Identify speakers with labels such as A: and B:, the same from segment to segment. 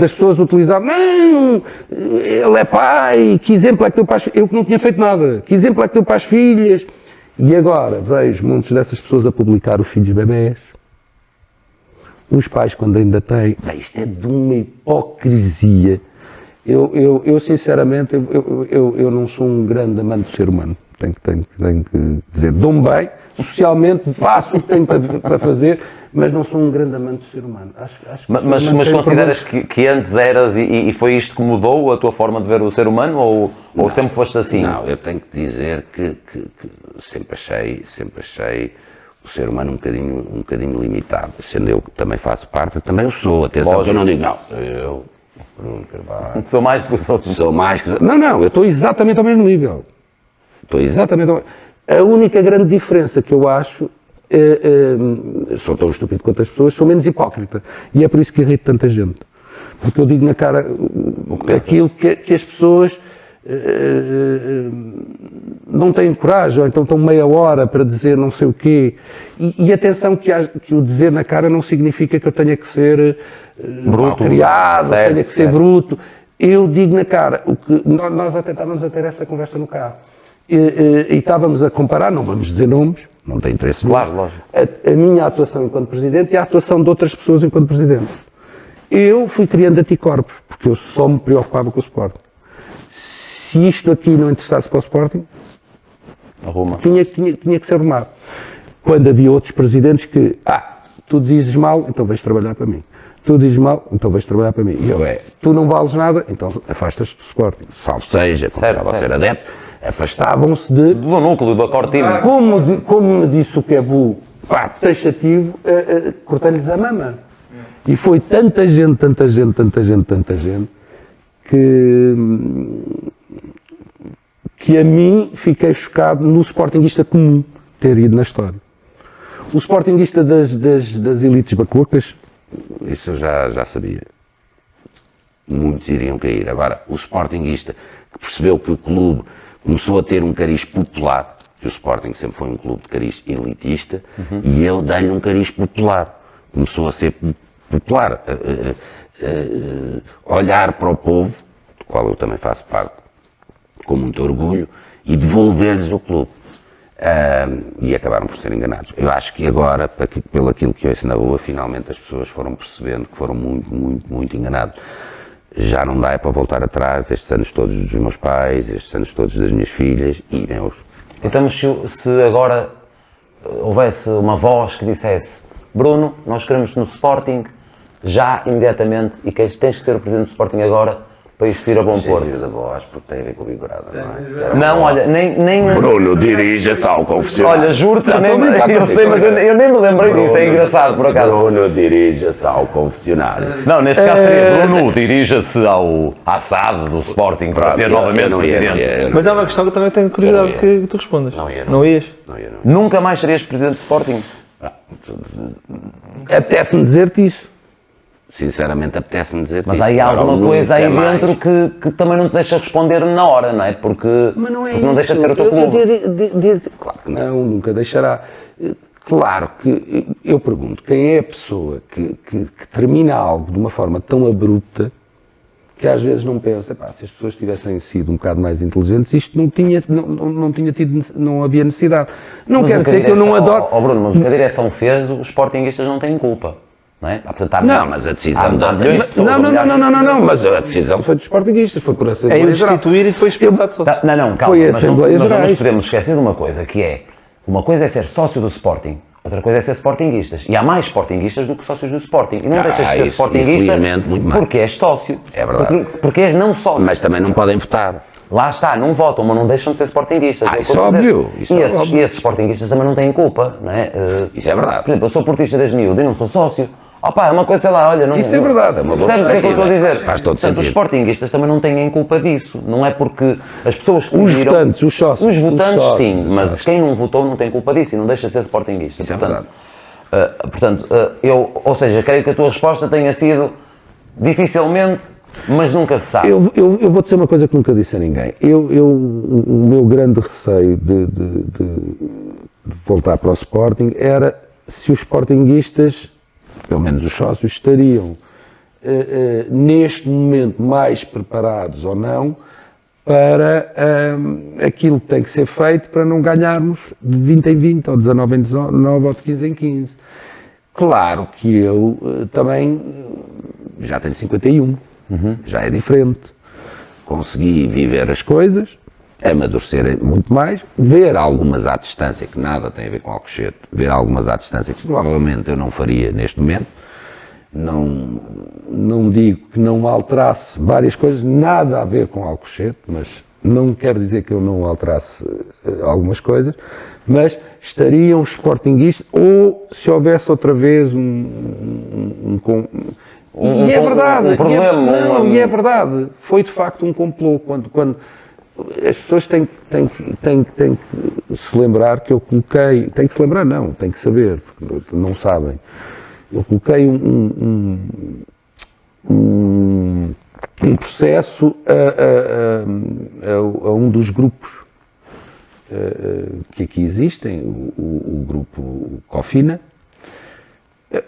A: As pessoas utilizavam, não, ele é pai, que exemplo é que deu para as filhas? Eu que não tinha feito nada, que exemplo é que deu para as filhas? E agora vejo muitos dessas pessoas a publicar os filhos bebés, os pais quando ainda têm, isto é de uma hipocrisia. Eu sinceramente, eu não sou um grande amante do ser humano, tenho que dizer, dou-me bem, socialmente faço o que tenho para fazer, mas não sou um grande amante do ser humano. Acho que
B: mas consideras que antes eras e foi isto que mudou a tua forma de ver o ser humano ou sempre foste assim?
A: Não, eu tenho que dizer que sempre achei o ser humano um bocadinho limitado, sendo eu que também faço parte, eu também o sou, atenção, que eu não digo, não, eu, Bruno Carvalho,
B: sou mais do que os outros.
A: sou mais que... Não, eu estou exatamente ao mesmo nível. A única grande diferença que eu acho, sou tão estúpido quanto as pessoas, sou menos hipócrita. E é por isso que irrito tanta gente. Porque eu digo na cara aquilo que as pessoas não têm coragem, ou então estão meia hora para dizer não sei o quê. E atenção que o dizer na cara não significa que eu tenha que ser bruto, criado, tenha que ser bruto. Eu digo na cara, nós até estávamos a ter essa conversa no carro. E estávamos a comparar, não vamos dizer nomes, não tem interesse nenhum,
B: claro, lógico.
A: A minha atuação enquanto Presidente e a atuação de outras pessoas enquanto Presidente. Eu fui criando anticorpos, porque eu só me preocupava com o Sporting. Se isto aqui não interessasse para o Sporting, tinha que ser arrumado. Quando havia outros Presidentes que, tu dizes mal, então vais trabalhar para mim. Tu dizes mal, então vais trabalhar para mim. E eu, tu não vales nada, então afastas-te do Sporting. Salvo seja, continuava a ser adepto, afastavam-se
B: do núcleo, do acorde time.
A: Como me disse o que é taxativo, cortar-lhes a mama. E foi tanta gente, que a mim fiquei chocado no sportinguista comum ter ido na história. O sportinguista das elites bacucas, isso eu já sabia. Muitos iriam cair. Agora, o sportinguista que percebeu que o clube começou a ter um cariz popular, que o Sporting sempre foi um clube de cariz elitista, e eu dei-lhe um cariz popular. Começou a ser popular, olhar para o povo, do qual eu também faço parte, com muito orgulho, e devolver-lhes o clube. E acabaram por ser enganados. Eu acho que agora, pelo aquilo que ouço na rua, finalmente as pessoas foram percebendo que foram muito enganados. Já não dá para voltar atrás, estes anos todos dos meus pais, estes anos todos das minhas filhas e meus.
B: Então, se agora houvesse uma voz que dissesse: Bruno, nós queremos no Sporting, já imediatamente, e tens que ser o presidente do Sporting agora para isto ir a bom porto.
A: Da voz, porque tem a ver com o Big Brother, não é?
B: Não, olha, nem...
A: Bruno, dirija-se ao confessionário.
B: Olha, juro-te que eu sei, mas eu nem me lembrei disso, é engraçado por acaso.
A: Bruno, dirija-se ao confessionário.
B: Não, neste caso seria Bruno, dirija-se ao SAD do Sporting para ser novamente presidente.
C: Mas há uma questão que eu também tenho curiosidade que tu respondas. Não ias?
B: Nunca mais serias presidente do Sporting?
A: Apetece-me dizer-te isso. Sinceramente, apetece-me dizer
B: mas há aí alguma coisa aí dentro que também não te deixa responder na hora, não é? Porque não deixa de ser o teu clube.
A: Claro que não, nunca deixará. Claro que eu pergunto, quem é a pessoa que termina algo de uma forma tão abrupta que às vezes não pensa, se as pessoas tivessem sido um bocado mais inteligentes, isto não havia necessidade. Não quer dizer que eu não adoro...
B: Bruno, mas o que a direção fez, os sportinguistas não têm culpa. Não é?
A: Mas a decisão mas a decisão foi dos sportinguistas, foi por Assembleia
C: Geral. É instituir e depois expulsar de sócio.
B: Calma,
A: foi
B: mas não nos podemos esquecer de uma coisa, que é, uma coisa é ser sócio do Sporting, outra coisa é ser sportinguistas. E há mais sportinguistas do que sócios do Sporting. E não deixas de ser sportinguista porque és sócio.
A: É verdade.
B: Porque és não sócio.
A: Mas também não podem votar.
B: Lá está, não votam, mas não deixam de ser sportinguistas.
A: Isso é óbvio.
B: E esses sportinguistas também não têm culpa, não é?
A: Isso é verdade.
B: Por exemplo, eu sou portista desde miúdo e não sou sócio. É uma coisa, sei lá, olha... Não,
A: isso é verdade, é uma boa
B: percebes o que é que eu estou a dizer?
A: Faz todo sentido.
B: Os sportinguistas também não têm culpa disso, não é porque as pessoas que decidiram...
A: Os votantes, os sócios.
B: Os votantes, sim, mas quem não votou não tem culpa disso e não deixa de ser sportinguista.
A: Isso é verdade.
B: Ou seja, creio que a tua resposta tenha sido dificilmente, mas nunca se sabe.
A: Eu vou dizer uma coisa que nunca disse a ninguém. O meu grande receio de voltar para o Sporting era se os sportinguistas, pelo menos os sócios, estariam neste momento, mais preparados ou não para aquilo que tem que ser feito para não ganharmos de 20 em 20, ou 19 em 19, ou de 15 em 15. Claro que eu também já tenho 51, já é diferente. Consegui viver as coisas, amadurecer muito mais, ver algumas à distância, que nada tem a ver com Alcochete, ver algumas à distância que provavelmente eu não faria neste momento. Não digo que não alterasse várias coisas, nada a ver com Alcochete, mas não quer dizer que eu não alterasse algumas coisas, mas estariam os sportinguistas, ou se houvesse outra vez um problema, e é verdade, foi de facto um complô, quando as pessoas têm que se lembrar que eu coloquei, têm que se lembrar não, têm que saber, porque não sabem. Eu coloquei um processo a um dos grupos que aqui existem, o grupo Cofina.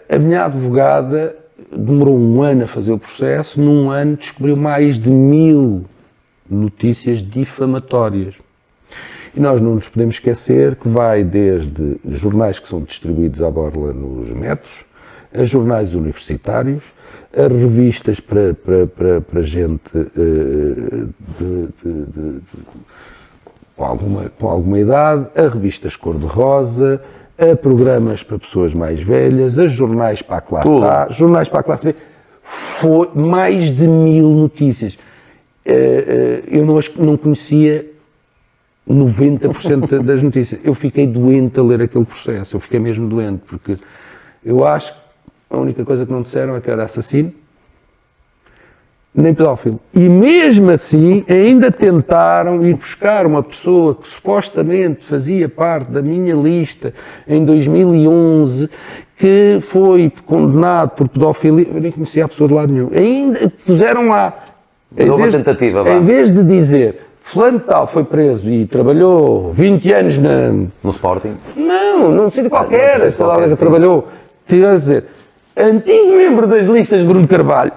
A: A minha advogada demorou um ano a fazer o processo, num ano descobriu mais de 1000 notícias difamatórias. E nós não nos podemos esquecer que vai desde jornais que são distribuídos à borla nos metros, a jornais universitários, a revistas para gente com alguma idade, a revistas cor-de-rosa, a programas para pessoas mais velhas, a jornais para a classe A, jornais para a classe B. Foi mais de 1000 notícias. Eu não conhecia 90% das notícias. Eu fiquei doente a ler aquele processo, eu fiquei mesmo doente, porque eu acho que a única coisa que não disseram é que era assassino, nem pedófilo. E mesmo assim, ainda tentaram ir buscar uma pessoa que supostamente fazia parte da minha lista em 2011, que foi condenado por pedofilia. Eu nem conhecia a pessoa de lado nenhum. Ainda puseram lá. Em vez de dizer, fulano tal foi preso e trabalhou 20 anos
B: no Sporting?
A: Não, num sítio qualquer, sei lá, trabalhou. Quer dizer, antigo membro das listas Bruno Carvalho,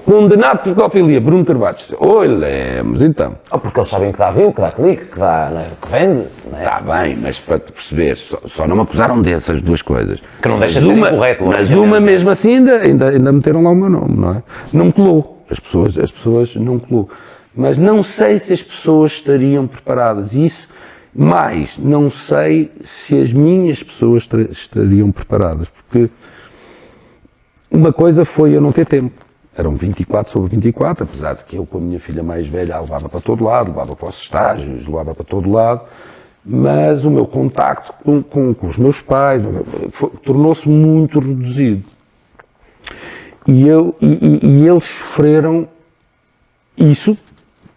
A: condenado por pedofilia, Bruno Carvalho. Olhemos então.
B: Porque eles sabem que dá view, que dá clique, que dá, não é? Que vende. Não é?
A: Está bem, mas para te perceber, só não me acusaram dessas duas coisas.
B: Que não deixa de ser incorreto.
A: Mas uma mesmo assim ainda meteram lá o meu nome, não é? Não me colou. As pessoas não colou. Mas não sei se as pessoas estariam preparadas. Isso, mais, não sei se as minhas pessoas estariam preparadas. Porque uma coisa foi eu não ter tempo. Eram 24 sobre 24, apesar de que eu, com a minha filha mais velha, a levava para todo lado, levava para os estágios, levava para todo lado. Mas o meu contacto com os meus pais tornou-se muito reduzido. E eles sofreram isso,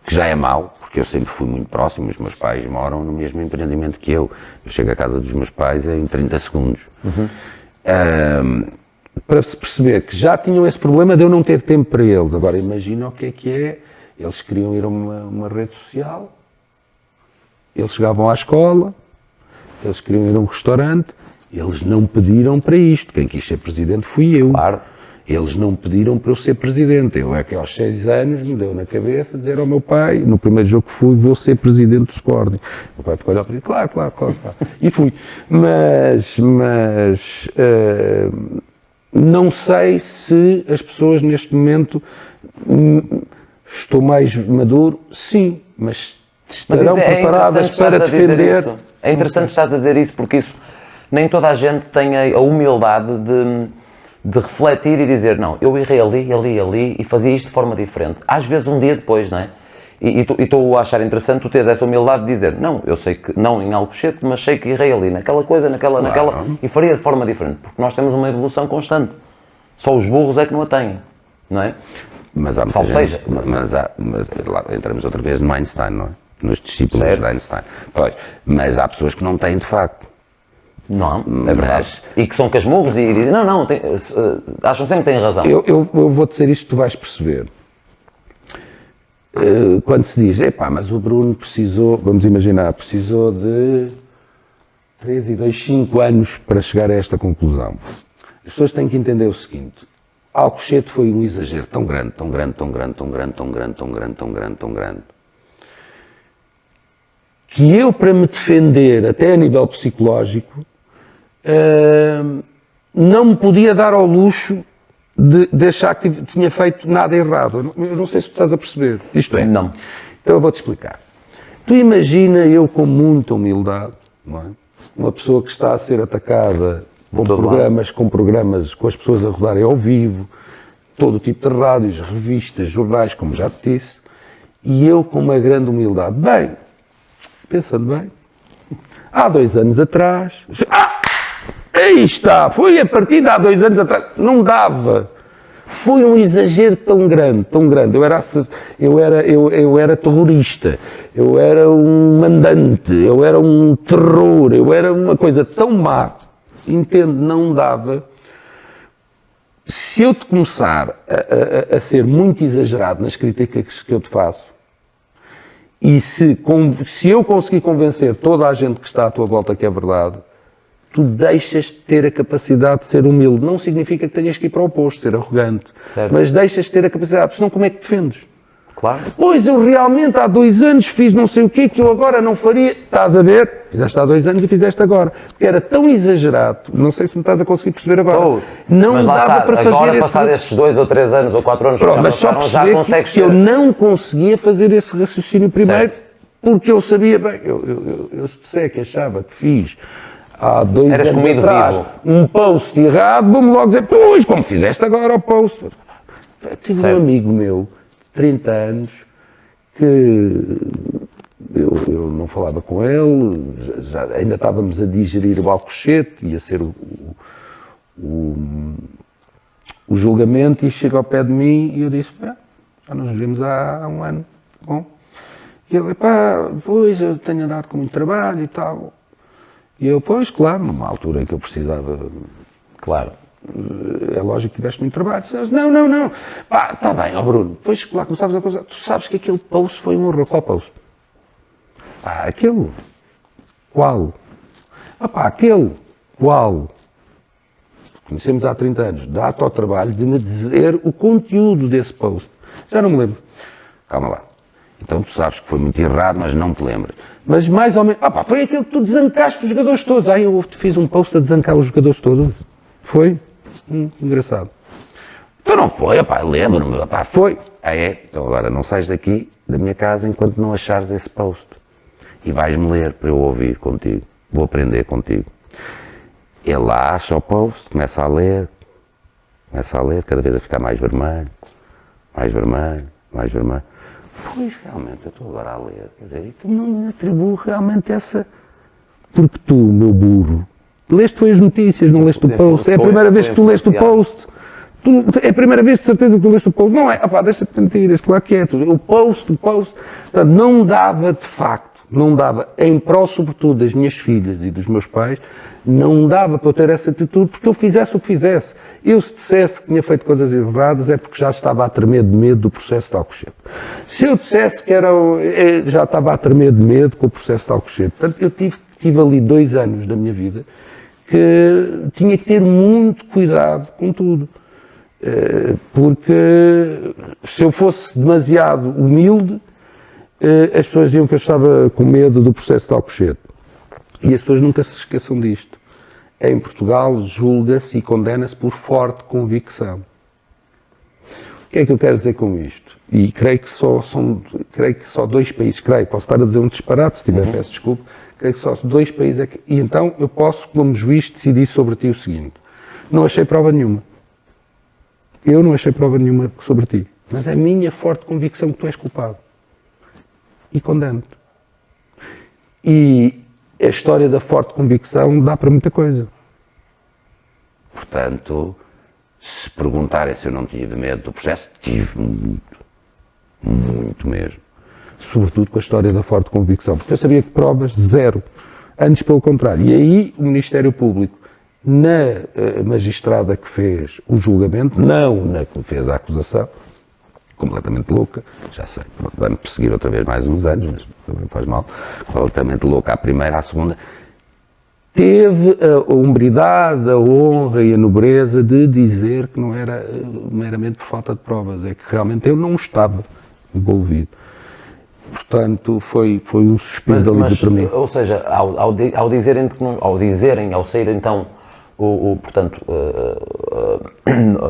A: que já é mau, porque eu sempre fui muito próximo, os meus pais moram no mesmo empreendimento que eu. Eu chego à casa dos meus pais em 30 segundos. Para se perceber que já tinham esse problema de eu não ter tempo para eles. Agora imagina o que é, eles queriam ir a uma rede social, eles chegavam à escola, eles queriam ir a um restaurante, eles não pediram para isto, quem quis ser presidente fui eu.
B: Claro.
A: Eles não pediram para eu ser presidente. Eu é que aos 6 anos me deu na cabeça dizer ao meu pai, no primeiro jogo que fui, vou ser presidente do Sporting. O meu pai ficou a olhar para mim, claro. E fui. Mas não sei se as pessoas neste momento, estou mais maduro, sim, mas estarão preparadas para defender.
B: É interessante estares a dizer isso, porque isso, nem toda a gente tem a humildade de refletir e dizer, não, eu errei ali e fazia isto de forma diferente. Às vezes um dia depois, não é? E estou a achar interessante tu teres essa humildade de dizer, não, eu sei que, não em Alcochete, mas sei que errei ali, naquela coisa, naquela, e faria de forma diferente, porque nós temos uma evolução constante. Só os burros é que não a têm, não é?
A: Mas há muita gente, mas lá entramos outra vez no Einstein, não é? Nos discípulos de Einstein. Pois, mas há pessoas que não têm de facto.
B: Não, é verdade. E que são casmurros e dizem, não, acham sempre que têm razão.
A: Eu vou-te dizer isto, tu vais perceber. Quando se diz, mas o Bruno precisou, vamos imaginar, precisou de 3 e 2, 5 anos para chegar a esta conclusão. As pessoas têm que entender o seguinte, Alcochete foi um exagero tão grande, tão grande, tão grande, tão grande, tão grande, tão grande, tão grande, tão grande, que eu, para me defender, até a nível psicológico, não me podia dar ao luxo de achar que tinha feito nada errado. Eu não sei se tu estás a perceber. Isto é.
B: Não.
A: Então eu vou-te explicar. Tu imagina eu com muita humildade, não é? Uma pessoa que está a ser atacada com programas, com as pessoas a rodarem ao vivo, todo o tipo de rádios, revistas, jornais, como já te disse, e eu com uma grande humildade. Bem, pensando bem, há 2 anos atrás, aí está, foi a partir de há 2 anos atrás, não dava. Foi um exagero tão grande, tão grande. Eu era terrorista, eu era um mandante, eu era um terror, eu era uma coisa tão má. Entendo, não dava. Se eu te começar a ser muito exagerado nas críticas que eu te faço, e se eu conseguir convencer toda a gente que está à tua volta que é verdade, tu deixas de ter a capacidade de ser humilde. Não significa que tenhas que ir para o oposto, ser arrogante.
B: Certo.
A: Mas deixas de ter a capacidade, senão como é que defendes?
B: Claro.
A: Pois eu realmente há 2 anos fiz não sei o quê que eu agora não faria. Estás a ver? Fizeste há 2 anos e fizeste agora. Porque era tão exagerado, não sei se me estás a conseguir perceber agora. Não
B: mas lá
A: dava
B: está,
A: para fazer
B: agora passar esses 2 ou 3 anos ou 4 anos
A: Pronto, mas só
B: já consegues
A: que eu não conseguia fazer esse raciocínio primeiro, porque eu sabia, bem, eu se disser que achava que fiz há 2
B: Eras
A: anos
B: comido
A: atrás
B: vivo.
A: um post errado, vou-me logo dizer, pois, como fizeste agora o post. Eu tive
B: Certo.
A: um amigo meu, de 30 anos, que eu não falava com ele, ainda estávamos a digerir o Alcochete, ia ser o julgamento, e chega ao pé de mim e eu disse, já nos vimos há 1 ano, bom. E ele, pois, eu tenho andado com muito trabalho e tal. E eu, pois, claro, numa altura em que eu precisava,
B: Claro.
A: é lógico que tiveste muito trabalho. Dizes, não, está bem, ó Bruno, depois lá começavas a coisa, tu sabes que aquele post foi um horror. Qual post? Aquele. Qual? Aquele. Qual? Conhecemos há 30 anos, dá-te ao trabalho de me dizer o conteúdo desse post. Já não me lembro. Calma lá. Então tu sabes que foi muito errado, mas não te lembras. Mas mais ou menos, foi aquele que tu desancaste os jogadores todos. Eu fiz um post a desancar os jogadores todos. Foi? Engraçado. Então não foi, lembro-me, foi. Então agora não sais daqui da minha casa enquanto não achares esse post. E vais-me ler para eu ouvir contigo. Vou aprender contigo. Ele acha o post, começa a ler, cada vez a ficar mais vermelho. Pois, realmente, eu estou agora a ler, quer dizer, e tu não me atribuo realmente essa... Porque tu, meu burro, leste foi as notícias, não leste o post. É a primeira vez que tu leste o post. É a primeira vez de certeza que tu leste o post. Não é, deixa-te de mentiras, claro que é. O post. Portanto, não dava, de facto, em prol, sobretudo, das minhas filhas e dos meus pais, não dava para eu ter essa atitude, porque eu fizesse o que fizesse. Eu, se dissesse que tinha feito coisas erradas, é porque já estava a tremer de medo do processo de Alcochete. Se eu dissesse que já estava a tremer de medo com o processo de Alcochete. Portanto, eu tive ali 2 anos da minha vida que tinha que ter muito cuidado com tudo. Porque se eu fosse demasiado humilde, as pessoas diziam que eu estava com medo do processo de Alcochete. E as pessoas nunca se esqueçam disto. Em Portugal, julga-se e condena-se por forte convicção. O que é que eu quero dizer com isto? E creio que só 2 países, posso estar a dizer um disparate, se tiver, peço desculpa, creio que só 2 países é que... E então eu posso, como juiz, decidir sobre ti o seguinte. Não achei prova nenhuma. Eu não achei prova nenhuma sobre ti. Mas é a minha forte convicção que tu és culpado. E condeno-te. E a história da forte convicção dá para muita coisa. Portanto, se perguntarem se eu não tive medo do processo, tive muito mesmo. Sobretudo com a história da forte convicção, porque eu sabia que provas, 0. Antes, pelo contrário. E aí, o Ministério Público, na magistrada que fez o julgamento, não na que fez a acusação, completamente louca, já sei, vai-me perseguir outra vez mais uns anos, mas também faz mal, completamente louca à primeira, à segunda, teve a hombridade, a honra e a nobreza de dizer que não era meramente por falta de provas, é que realmente eu não estava envolvido. Portanto, foi um suspenso ali para mim.
B: Ou seja, ao dizerem, ao sair então, portanto,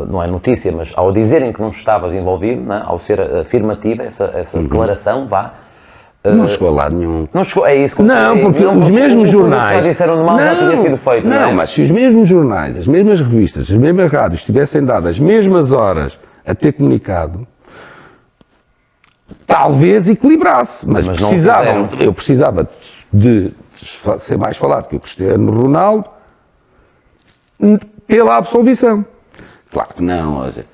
B: não é notícia, mas ao dizerem que não estavas envolvido, não é? Ao ser afirmativa essa declaração,
A: Não chegou a lado nenhum.
B: Não chegou, é isso que
A: Não, porque os mesmos jornais.
B: Já disseram de mal, já tinha sido feito, não é?
A: Mas se os mesmos jornais, as mesmas revistas, as mesmas rádios tivessem dado as mesmas horas a ter comunicado, talvez equilibrasse, mas
B: não
A: precisavam,
B: fizeram.
A: eu precisava de ser mais falado que o Cristiano Ronaldo pela absolvição. Claro que não, olha,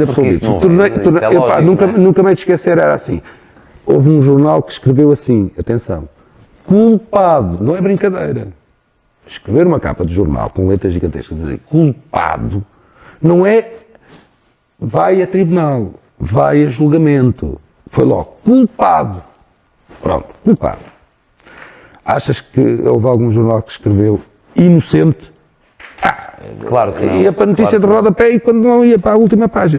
A: absolvido.
B: isso não- isso é lógico,
A: nunca,
B: não é?
A: nunca me hei de esquecer, era assim. Houve um jornal que escreveu assim, atenção, culpado, não é brincadeira. Escrever uma capa de jornal com letras gigantescas, dizer culpado, não é vai a tribunal, vai a julgamento. Foi logo, culpado. Pronto, culpado. Achas que houve algum jornal que escreveu inocente?
B: Claro que não.
A: Ia para a notícia
B: Claro que
A: de rodapé e quando não ia para a última página.